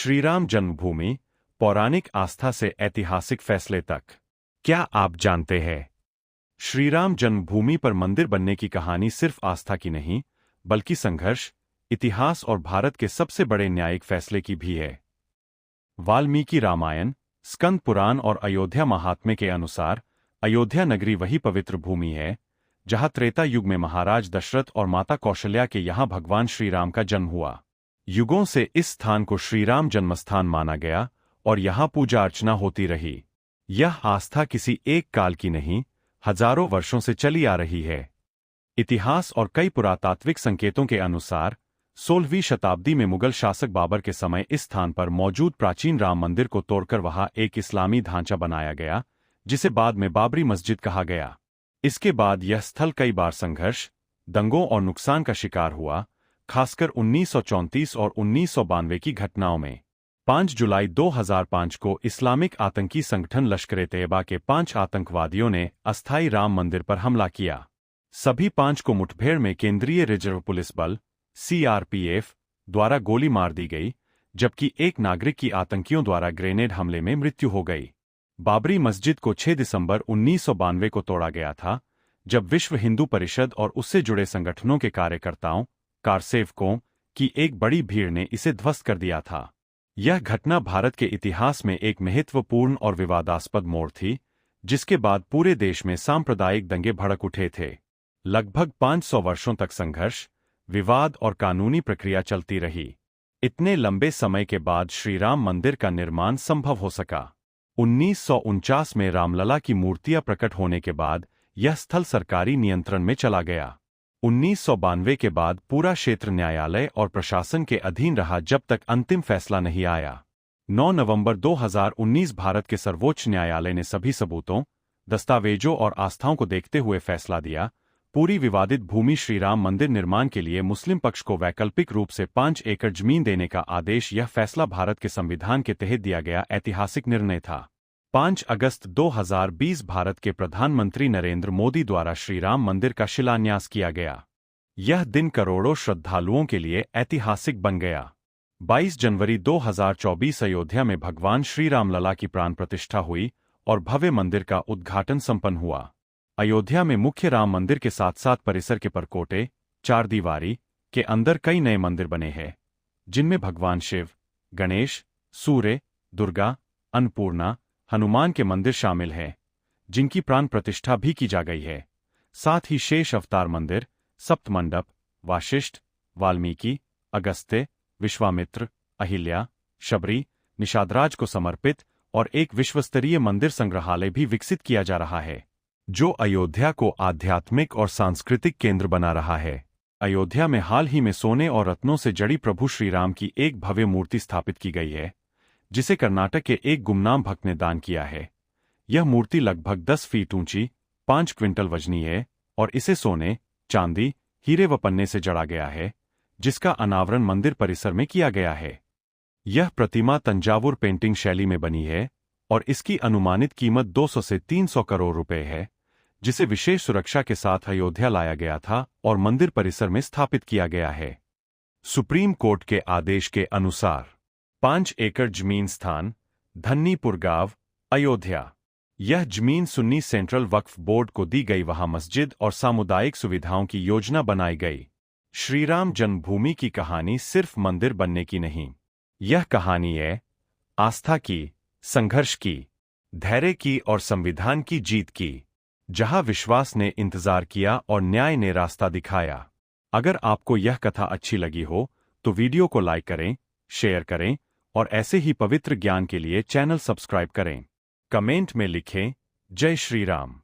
श्रीराम जन्मभूमि, पौराणिक आस्था से ऐतिहासिक फैसले तक। क्या आप जानते हैं? श्रीराम जन्मभूमि पर मंदिर बनने की कहानी सिर्फ आस्था की नहीं, बल्कि संघर्ष, इतिहास और भारत के सबसे बड़े न्यायिक फैसले की भी है। वाल्मीकि रामायण, स्कंद पुराण और अयोध्या महात्म्य के अनुसार, अयोध्या नगरी वही पवित्र भूमि है जहां त्रेता युग में महाराज दशरथ और माता कौशल्या के यहां भगवान श्रीराम का जन्म हुआ। युगों से इस स्थान को श्रीराम जन्मस्थान माना गया और यहां पूजा अर्चना होती रही। यह आस्था किसी एक काल की नहीं, हजारों वर्षों से चली आ रही है। इतिहास और कई पुरातात्विक संकेतों के अनुसार 16वीं शताब्दी में मुगल शासक बाबर के समय इस स्थान पर मौजूद प्राचीन राम मंदिर को तोड़कर वहां एक इस्लामी ढांचा बनाया गया, जिसे बाद में बाबरी मस्जिद कहा गया। इसके बाद यह स्थल कई बार संघर्ष, दंगों और नुकसान का शिकार हुआ, खासकर 1934 और 1992 की घटनाओं में। 5 जुलाई 2005 को इस्लामिक आतंकी संगठन लश्कर-ए-तैयबा के 5 आतंकवादियों ने अस्थायी राम मंदिर पर हमला किया। सभी 5 को मुठभेड़ में केंद्रीय रिजर्व पुलिस बल (सीआरपीएफ) द्वारा गोली मार दी गई, जबकि एक नागरिक की आतंकियों द्वारा ग्रेनेड हमले में मृत्यु हो गई। बाबरी मस्जिद को 6 दिसंबर 1992 को तोड़ा गया था, जब विश्व हिंदू परिषद और उससे जुड़े संगठनों के कार्यकर्ताओं, कारसेवकों की एक बड़ी भीड़ ने इसे ध्वस्त कर दिया था। यह घटना भारत के इतिहास में एक महत्वपूर्ण और विवादास्पद मोड़ थी, जिसके बाद पूरे देश में सांप्रदायिक दंगे भड़क उठे थे। लगभग 500 वर्षों तक संघर्ष, विवाद और कानूनी प्रक्रिया चलती रही। इतने लंबे समय के बाद श्रीराम मंदिर का निर्माण संभव हो सका। 1949 में रामलला की मूर्तियां प्रकट होने के बाद यह स्थल सरकारी नियंत्रण में चला गया। 1992 के बाद पूरा क्षेत्र न्यायालय और प्रशासन के अधीन रहा जब तक अंतिम फैसला नहीं आया। 9 नवंबर 2019 भारत के सर्वोच्च न्यायालय ने सभी सबूतों, दस्तावेजों और आस्थाओं को देखते हुए फैसला दिया। पूरी विवादित भूमि श्रीराम मंदिर निर्माण के लिए मुस्लिम पक्ष को वैकल्पिक रूप से 5 एकड़ जमीन देने का आदेश। यह फैसला भारत के संविधान के तहत दिया गया ऐतिहासिक निर्णय था। 5 अगस्त 2020 भारत के प्रधानमंत्री नरेंद्र मोदी द्वारा श्रीराम मंदिर का शिलान्यास किया गया। यह दिन करोड़ों श्रद्धालुओं के लिए ऐतिहासिक बन गया। 22 जनवरी 2024 अयोध्या में भगवान श्री रामलला की प्राण प्रतिष्ठा हुई और भव्य मंदिर का उद्घाटन संपन्न हुआ। अयोध्या में मुख्य राम मंदिर के साथ साथ परिसर के परकोटे, चारदीवारी के अंदर कई नए मंदिर बने हैं, जिनमें भगवान शिव, गणेश, सूर्य, दुर्गा, अन्नपूर्णा, हनुमान के मंदिर शामिल हैं, जिनकी प्राण प्रतिष्ठा भी की जा गई है। साथ ही शेष अवतार मंदिर, सप्तमंडप, वाशिष्ठ, वाल्मीकि, अगस्त्य, विश्वामित्र, अहिल्या, शबरी, निषादराज को समर्पित और एक विश्वस्तरीय मंदिर संग्रहालय भी विकसित किया जा रहा है, जो अयोध्या को आध्यात्मिक और सांस्कृतिक केंद्र बना रहा है। अयोध्या में हाल ही में सोने और रत्नों से जड़ी प्रभु श्रीराम की एक भव्य मूर्ति स्थापित की गई है, जिसे कर्नाटक के एक गुमनाम भक्त ने दान किया है। यह मूर्ति लगभग 10 फीट ऊंची, 5 क्विंटल वजनी है और इसे सोने, चांदी, हीरे व पन्ने से जड़ा गया है, जिसका अनावरण मंदिर परिसर में किया गया है। यह प्रतिमा तंजावुर पेंटिंग शैली में बनी है और इसकी अनुमानित कीमत 200 से 300 करोड़ रुपए है, जिसे विशेष सुरक्षा के साथ अयोध्या लाया गया था और मंदिर परिसर में स्थापित किया गया है। सुप्रीम कोर्ट के आदेश के अनुसार 5 एकड़ जमीन स्थान, धन्नीपुर गांव, अयोध्या। यह जमीन सुन्नी सेंट्रल वक्फ बोर्ड को दी गई। वहां मस्जिद और सामुदायिक सुविधाओं की योजना बनाई गई। श्रीराम जन्मभूमि की कहानी सिर्फ मंदिर बनने की नहीं, यह कहानी है आस्था की, संघर्ष की, धैर्य की और संविधान की जीत की, जहां विश्वास ने इंतजार किया और न्याय ने रास्ता दिखाया। अगर आपको यह कथा अच्छी लगी हो तो वीडियो को लाइक करें, शेयर करें और ऐसे ही पवित्र ज्ञान के लिए चैनल सब्सक्राइब करें। कमेंट में लिखें, जय श्री राम।